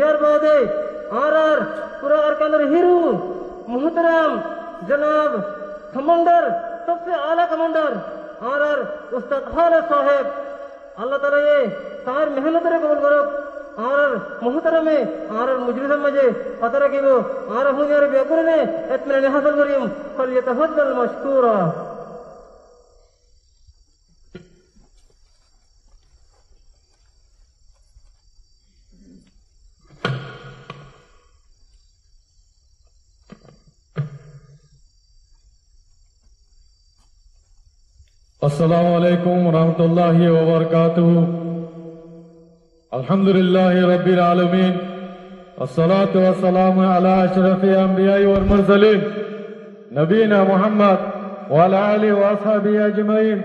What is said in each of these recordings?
यार बादे आर पूरा अरकानर हीरो मोहतरम जनाब कमांडर सबसे आला कमांडर आर उस्ताद खालिद साहब अल्लाह ताला ये तार मेहनत रे कबूल करो आर मोहतरमे आर मुजलिस मजे पता रखिबो आर हुनियार बेकुरने इत्मीनान हासिल करिम फलयतफद्दल मशकूरा अस्सलामु अलैकुम रहमतुल्लाहि व बरकातुहू अल्हम्दुलिल्लाहि रब्बिल आलमीन अस्सलातु वस्सलामु अला अशरफिल अंबिया'i वल मुरसलीन नबीना मुहम्मद व अला आलिहि व अस्हाबिहि अजमईन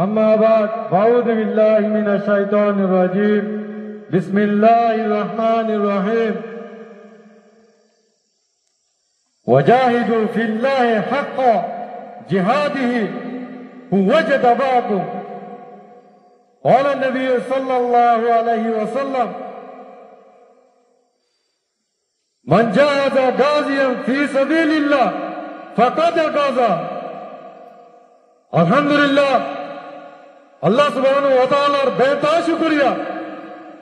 अम्मा बाद अऊज़ु बिल्लाहि मिनश शैतानिर रजीम बिस्मिल्लाहिर रहमानिर रहीम वजाहिदू फिल्लाहि हक़्क़ जिहादिही वजद बाकुम قال النبي صلى الله عليه وسلم من جاهد غازيا في سبيل الله فقد غزا अल्हम्दुलिल्लाह अल्लाह सुब्हानाहु व तआलार बेता शुक्रिया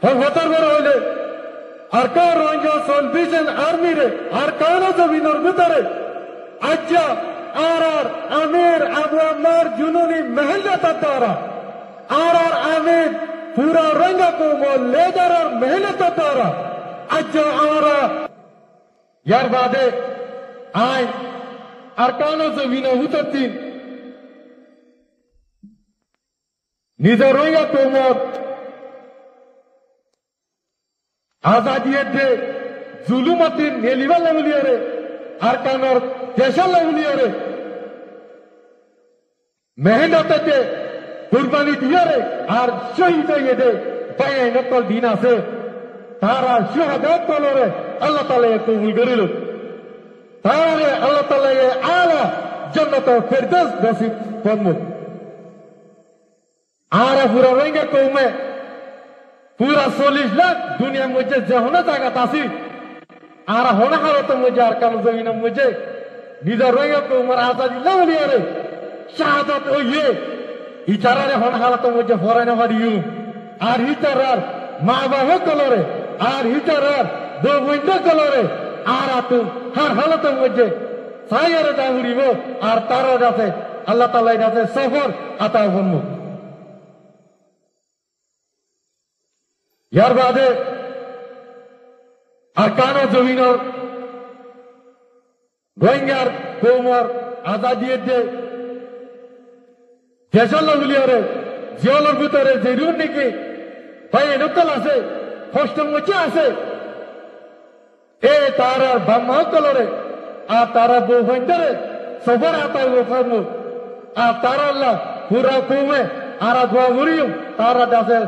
हम हतर बर होले अरकार रंजा सल्वेशन आर्मी रे अरकान जमीनर भितरे आज्जा आर आमिर अबू अम्मार जुनूनी मेहनत द्वारा आर आमिर पूरा रंग को लेदर और मेहनत द्वारा अज्जा आर यार बादे आय अरकानों से विना उतरती निजर रंग को आजादी दे जुलुमती नेलिवा लगलिया रे अरकान और देशा लगलिया रे मेहनत दे कुर्बानी दिया रे और शहीद ये दे पाए नकल दीना से तारा शहादत करो रे अल्लाह ताला ये कबूल करिलो तारे अल्लाह ताला ये आला जन्नत फिरदौस नसीब फरमो आरा पूरा रहेंगे को मैं पूरा 40 लाख दुनिया मुझे जहन्नत जागा तासी आरा होना हालो तो मुझे अरकान जमीन मुझे निजर रहेंगे को उमर आजादी लगलिया रे शहादत ओ ये इचारारे होना हाल तो मुझे फौरन हरियू आर इचारार माँ बाबा कलोरे आर इचारार दो विंडो कलोरे आर तुम हर हाल तो मुझे सायर दाहुरी वो आर तारो जाते अल्लाह ताला जाते सफर आता बनमु यार बादे अरकानो जमीनर रोहिंग्यार कोमर आजादी दे देशा लगलिया रे जियालर भितरे जेरुन निकी भाई नकल आसे कष्ट मुझे आसे ए तारा बाम्मा कलरे आ तारा बोफंडरे सफर आता वो फरमु आ तारा अल्लाह पूरा कुमे आरा दुआ गुरियो तारा दासे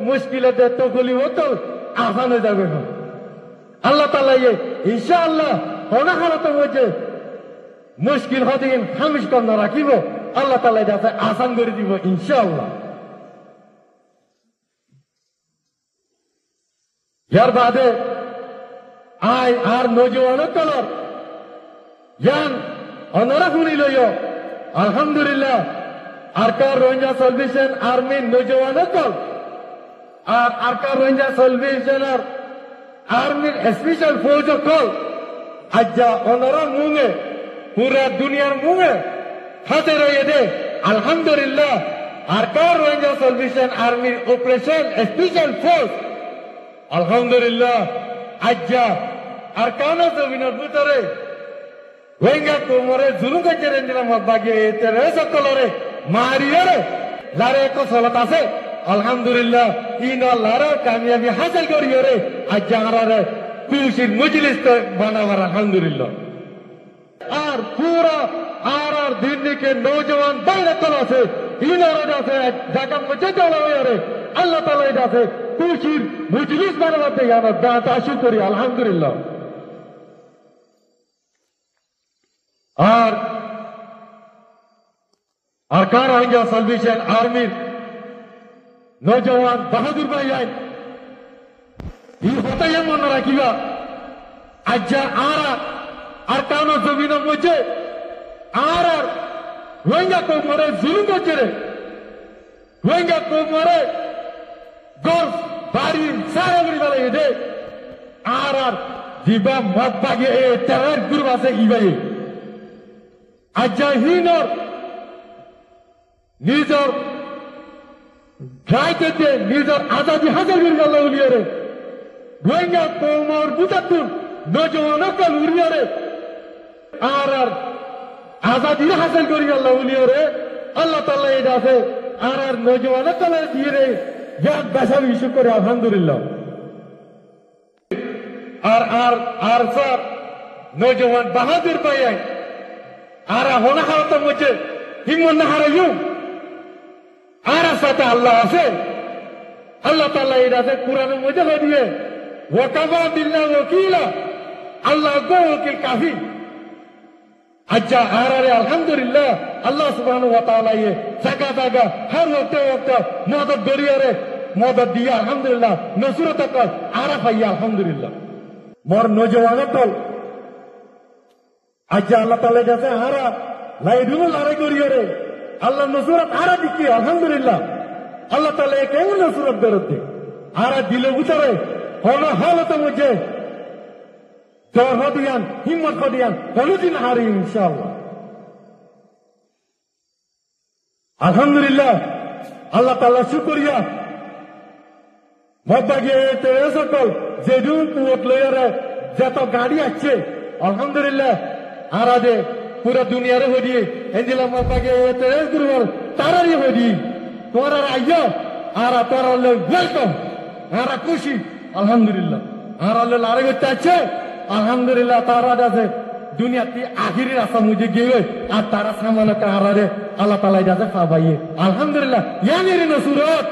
मुश्किल दे तो गुली हो तो आसान हो जाएगा अल्लाह ताला ये इंशाअल्लाह होना हाल तो मुझे मुश्किल होती है हमेश करना रखी वो अल्लाह ताला जाते आसान कर दी वो इंशाअल्लाह यार बादे आय आर नौजवानों कलर यान अनरा हुनी लो यो अल्हम्दुलिल्लाह अरकार रोहिंग्या सल्वेशन आर्मी नौजवानों कल और Arakan Rohingya salvation army special force कल अज्जा अनरा मुंगे पूरा दुनिया मुंगे खाते रहे दे अल्हम्दुलिल्लाह Arakan Rohingya salvation army operation special force अल्हम्दुलिल्लाह अज्जा अरकानो जमीन बुतरे रोहिंग्या कोमरे जुलुम के चेरेंजना मबागे तेरे सकलोरे मारियरे लारे को सलता से अल्हम्दुलिल्लाह इन लारा कामयाबी हासिल करियो रे अज्जा रे खुशी मजलिस तो बनावर अल्हम्दुलिल्लाह और पूरा आर दिन के नौजवान बाहर कला से इन से जाका मुझे चला रे अल्लाह ताला जाते खुशी मजलिस बनाते यार दाता शुक्र अल्हम्दुलिल्लाह और अरकार रोहिंग्या सल्वेशन आर्मी नौजवान बहादुर भाई आए ই হতাই মনে রাখিবা আজ আর কারণ জমিন মধ্যে আর রোহিঙ্গা কৌমরে জুলুম করছে রে রোহিঙ্গা কৌমরে গল্ফ বাড়ি সারা বাড়ি বেলা দে আর দিবা মত বাগে এ তেরার গ্রুপ আছে ইবাই আজ হিনর নিজর গাইতে নিজর আজাদি হাজার করে গেল উলিয়ারে রোহিঙ্গা কৌমর বুতাতুন নজওয়ান কাল উলিয়ারে আর আজাদি হাসিল করে গেল উলিয়ারে আল্লাহ তাআলা এটা আছে আর নজওয়ান কাল দিয়ে রে ইয়াদ বেশাবি ইস্যু করে আলহামদুলিল্লাহ আর স্যার নজওয়ান বাহাদুর পাই আর হোনা হারত মধ্যে হিম্মত না হারাইও আর সাথে আল্লাহ আছে আল্লাহ তাআলা এটা আছে কোরআনের মধ্যে দিয়ে ওয়াকাফা বিল্লাহি ওয়াকিলা আল্লাহ গো ওকিল কাফি আচ্ছা আর আলহামদুলিল্লাহ আল্লাহ সুবহানাহু ওয়া তাআলা ये জায়গা জায়গা हर वक्त मदद दरियारे मदद दिया अल्हम्दुलिल्लाह नसरत का आरा पाइया अल्हम्दुलिल्लाह मोर नौजवान तल আচ্ছা আল্লাহ তাআলা কাছে হারা লাইদুল লড়াই করিয়ারে আল্লাহ নসরত আরা দিকে আলহামদুলিল্লাহ আল্লাহ তাআলা কেমন নসরত দেরতে আরা দিলে উতারে হলো হালতে মুঝে জোর হদিয়ান হিম্মত হদিয়ান কোনদিন হারি ইনশাআল্লাহ আলহামদুলিল্লাহ আল্লাহ তাআলা শুকরিয়া মতবাগে তেরে সকল যেদুন কুয়ত লয়ারে যত গাড়ি আছে আলহামদুলিল্লাহ আরাদে পুরা দুনিয়ারে হদি এন্দিলা মতবাগে তেরে গুরুর তারারি হদি তোরা আইয়ো আর তোরা ওয়েলকাম আর খুশি আলহামদুলিল্লাহ আর আল্লাহ লারে করতে আছে আলহামদুলিল্লাহ তারা আছে দুনিয়াতে আখিরি রাস্তা মুঝে গিয়ে আর তারা সামান্য কারারে আল্লাহ তাআলা যাতে পাবাইয়ে আলহামদুলিল্লাহ ইয়ানির নসরত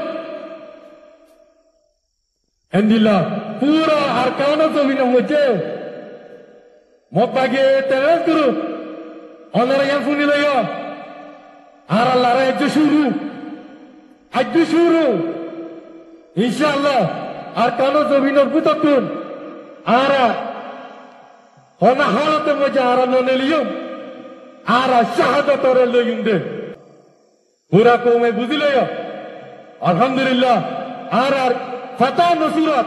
এন্দিলা পুরা আর কানো জমিন মুঝে মতবাগে তেরে গুরু অনরা ইয়ান ফুনি লইও আর আল্লাহ রে আজ শুরু ইনশাআল্লাহ আর কানো জমিনের বুততুন আর হনা হালতে মজা আর ননেলিয়ম আর শাহাদাতরে লইম দে পুরা কওমে বুঝিলয় আলহামদুলিল্লাহ আর ফাতা নসরত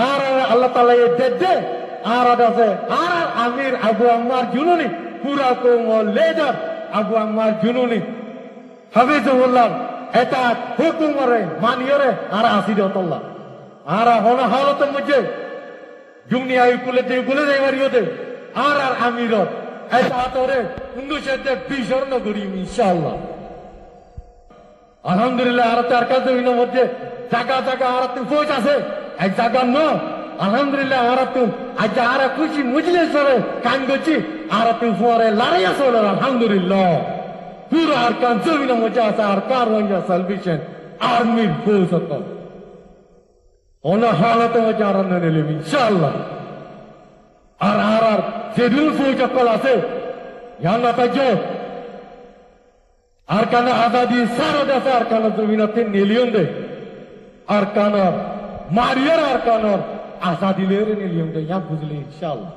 আর আল্লাহ তাআলা এ দেদে আর আছে আর আমির আবু আম্মার জুনুনি পুরা কওম লিডার আবু আম্মার জুনুনি হাফিজুল্লাহ এটা হুকুমরে মানিয়রে আর আসিদতুল্লাহ আর হনা হালতে মজে দুনিয়া কুলে যাইবার দে আর আমিরত এটা তোরে 1920 নগরী ইনশাআল্লাহ আলহামদুলিল্লাহ আর তার কাছে ইনো মধ্যে জায়গা জায়গা আর তুই পৌঁছ আছে এক জায়গা ন আলহামদুলিল্লাহ আর তুই আজ আর খুশি মুজলে সরে কান গছি আর তুই পরে লড়াই আছে আলহামদুলিল্লাহ পুরো আর কান জমিন মধ্যে আছে আর কার রঙা সালভেশন আর্মির ফোর্স তো ওনা হালতে মধ্যে আর নেলে ইনশাআল্লাহ আর যেদিন ফৌজ কল আছে ইয়ানা তাজো আর কানা আজাদি সারা দেশে আর কানা জমিনাতে নিলিয়ন দে আর কানা মারিয়ার আর কানা আজাদি লেরে নিলিয়ন দে ইয়া বুঝলে ইনশাআল্লাহ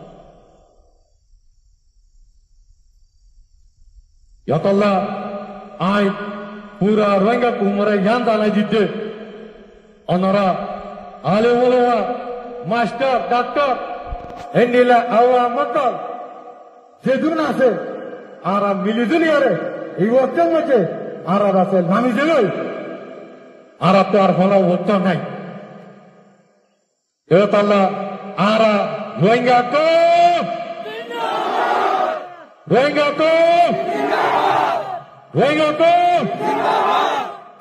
ইয়াতাল্লাহ আই পুরা রোহিঙ্গা কুমরে ইয়ান দালাই দিতে অনরা আলেম ওলামা মাস্টার ডাক্তার এন্ডিলা আওয়া মতল যেদুন আছে আর মিলি দুনিয়ারে এই ওয়াক্তের মধ্যে আর আছে নামি জেলই আর তো আর হলো ওয়াক্ত নাই ইয়াতাল্লাহ আর রোহিঙ্গা কো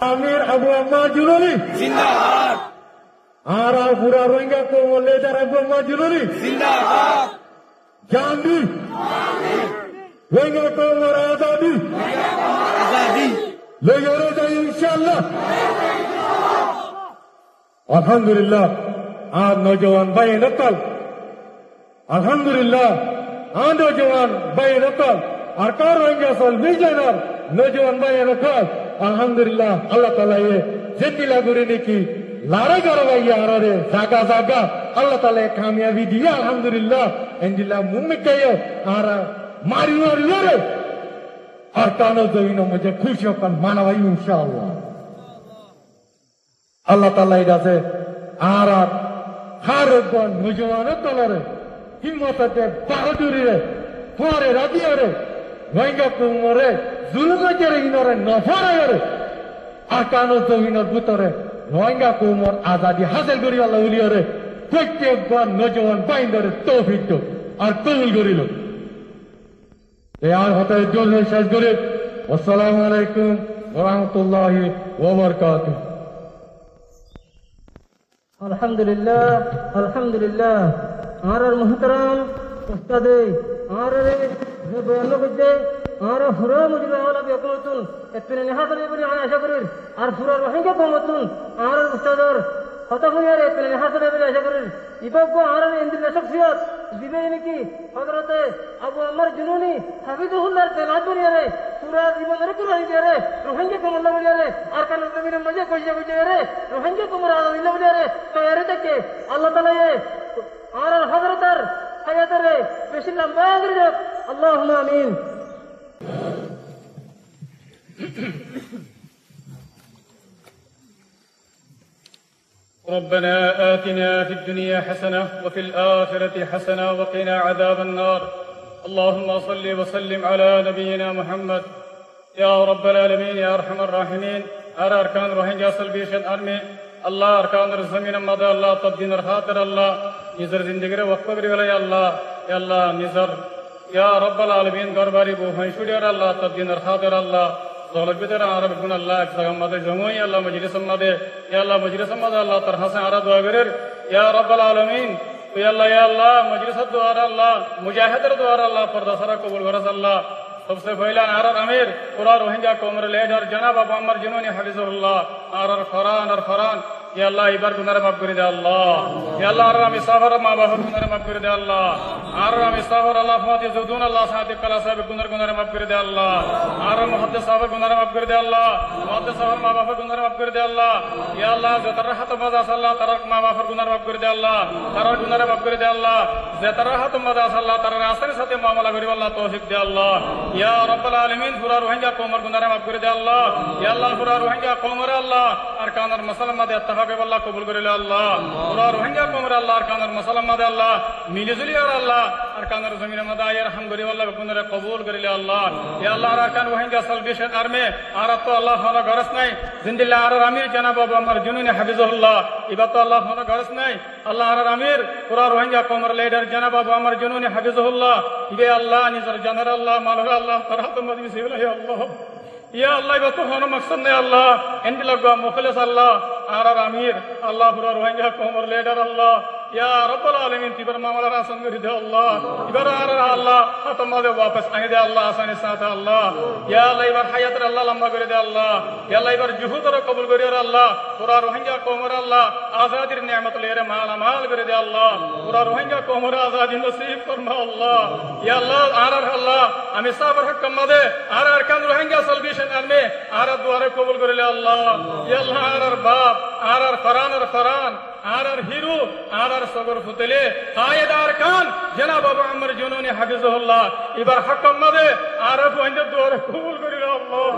আমির আবু আম্মা জুলুনি জিন্দাবাদ আর পুরা রোহিঙ্গা কো লিডার আবু আম্মা জুলুনি জিন্দাবাদ গান্ধী রোহিঙ্গা কো আজাদি লেগরে যাই ইনশাআল্লাহ আলহামদুলিল্লাহ আর নওজওয়ান ভাই নকল আলহামদুলিল্লাহ আর নওজওয়ান ভাই নকল আর কার রোহিঙ্গা সল বিজয়নার নওজওয়ান ভাই নকল আলহামদুলিল্লাহ আল্লাহ তাআলা ये जिंदगी लागुरी की lari karo gaya arare zaga Allah Taala kamiyabi diya alhamdulillah endila mummi kayo ara mari lare arkano zamino mujhe khushi hokan manawai inshallah Allah Taala idase ara harban nojwano tolare himmatate bahadurire pore radiyare Rohingya kumore zulme jere inore nafare arkano zamino butore Rohingya kumor azadi hasil kori Allah uliyore প্রত্যেকবার নজওয়ান বাইন্দারে তৌফিক তো আর কবুল করিল এই আর হতে জোরে শেষ করে আসসালামু আলাইকুম ওয়া রাহমাতুল্লাহি ওয়া বারাকাতুহু আলহামদুলিল্লাহ আর মুহতারাম উস্তাদে আর যে বয়ান করতে আর হুরা মুজিব ওয়ালা বিকুতুন এতনে নেহাদরে বলি আশা করি আর পুরা রোহিঙ্গা কমতুন আর উস্তাদর কথা হইয়ারে এতনে নেহাদরে বলি আশা করি ইবাগো আর ইন্দ্রিয় শখসিয়ত দিবে নাকি হযরতে আবু আমর জুনুনি হাফিজুল্লাহর তেলাওয়াত করিয়ারে পুরা জীবনের কুরআন দিয়ারে রোহিঙ্গা কমল্লা বলিয়ারে আর কান জমিনের মজা কইয়ারে রোহিঙ্গা কমরা আল্লাহ বলিয়ারে তো এরে থেকে আল্লাহ তাআলা আর হযরতের হায়াতেরে বেশি লম্বা করে দেব আল্লাহুম্মা আমিন ربنا آتنا في الدنيا حسنة وفي الآخرة حسنة وقنا عذاب النار اللهم صل وسلم على نبينا محمد يا رب العالمين يا أرحم الراحمين أرى أركان روهينجا سلبيشن أرمي الله أركان الزمين مدى الله تبدين الخاطر الله نزر زندگی وقف کری ولی الله يا الله نزر يا رب العالمين غرباري بو هنشوري الله تبدين الخاطر الله ظلم بدر عرب بن الله اكسام مدى جموعي الله مجلس مدى يا الله مجلس مدى الله ترحس عرض وغير يا رب العالمين يا الله مجلس الدوار الله مجاهد الدوار الله فردا سرا قبول ورز الله सबसे पहला आरर अमीर पूरा रोहिंग्या कोमर लेडर जनाब अबू अमर जिन्होंने हफिजुल्लाह आरर फरान या अल्लाह इबर गुनाह माफ कर दे अल्लाह या अल्लाह आरर अमी सफर मां बाप गुनाह माफ कर दे अल्लाह आरर अमी सफर अल्लाह फाति जुदून अल्लाह सादिक कला साहब गुनाह माफ कर दे अल्लाह आरर मुहद्दिस साहब गुनाह माफ कर दे अल्लाह मुहद्दिस साहब मां बाप गुनाह माफ कर दे अल्लाह या अल्लाह जतरहत मजा सल्लल्लाह तरक मां बाप गुनाह माफ कर दे अल्लाह तरक गुनाह माफ कर दे अल्लाह जतरहत मजा सल्लल्लाह तरक आसन साथे मामला करी अल्लाह तौफीक दे अल्लाह या रब्बल आलमीन पूरा रोहिंग्या कोमर गुनाह माफ कर दे अल्लाह या अल्लाह पूरा रोहिंग्या कोमर अल्लाह अरकान मसलमा दे इत्तेफाक अल्लाह कबूल करे अल्लाह पूरा रोहिंग्या कोमर अल्लाह अरकान मसलमा दे अल्लाह मिलजुली अल्लाह अरकान जमीन मदाय रहम करे अल्लाह गुनाह कबूल करे अल्लाह या अल्लाह अरकान रोहिंग्या सल्वेशन आर्मी आरब तो अल्लाह होना गरज नहीं जिंदिल्लाह आर अमीर जनाब अबू अमर जुनून हफिजुल्लाह इबा तो अल्लाह होना गरज नहीं अल्लाह आर अमीर पूरा रोहिंग्या कोमर लीडर जनाब अबू अमर जुनून हफिजुल्लाह इबे अल्लाह निजर जनर अल्लाह मालूम अल्लाह तरहत मदमी सिविल है अल्लाह या अल्लाह इबा तो होना मकसद नहीं अल्लाह इंदी लगवा मुखलिस अल्लाह आर अमीर अल्लाह पूरा रोहिंग्या कोमर लीडर अल्लाह या रब्बल आलमीन तिबर मामला रासन कर दे अल्लाह इबर आर अल्लाह खत्म दे वापस आने दे अल्लाह आसानी साथ अल्लाह या अल्लाह इबर हयात अल्लाह लंबा कर दे अल्लाह या अल्लाह इबर जुहूद रो कबूल कर अल्लाह पूरा रोहिंग्या कोमर अल्लाह आजादी नेमत ले रे माल माल कर दे अल्लाह पूरा रोहिंग्या कोमर आजादी नसीब फरमा अल्लाह या अल्लाह आर अल्लाह আমি সাবর হক কমদে আর আরকান রোহিঙ্গা সলভেশন আরমে আর দুয়ারে কবুল করে আল্লাহ ইয়া আল্লাহ আর বাপ আর ফরান আর হিরু আর সগর ফুতলে কায়েদার খান জনাব আবু আমর জুনুনি হাফিজুল্লাহ এবার হক কমদে আর পঞ্জত দুয়ারে কবুল করে আল্লাহ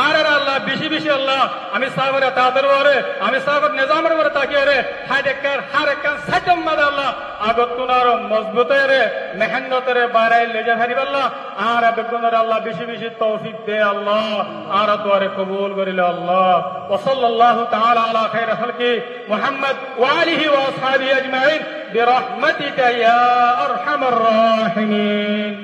আর আল্লাহ বেশি আল্লাহ আমি সাবর তাদের ওরে আমি সাবর নিজামের ওরে তাকিয়ে রে হাইদেকার হারকান সাজম মাদ আল্লাহ আগত তুনার মজবুতে রে মেহনত রে বারাই লেজা হারিব আল্লাহ আর বেগুনার আল্লাহ বেশি তৌফিক দে আল্লাহ আর দুয়ারে কবুল করিল আল্লাহ ওয়া সাল্লাল্লাহু তাআলা আলা খাইর খালকি মুহাম্মদ ওয়া আলিহি ওয়া আসহাবিহি আজমাইন বিরহমাতিকা ইয়া আরহামার রাহিমিন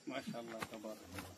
माशाअल्लाह तबारक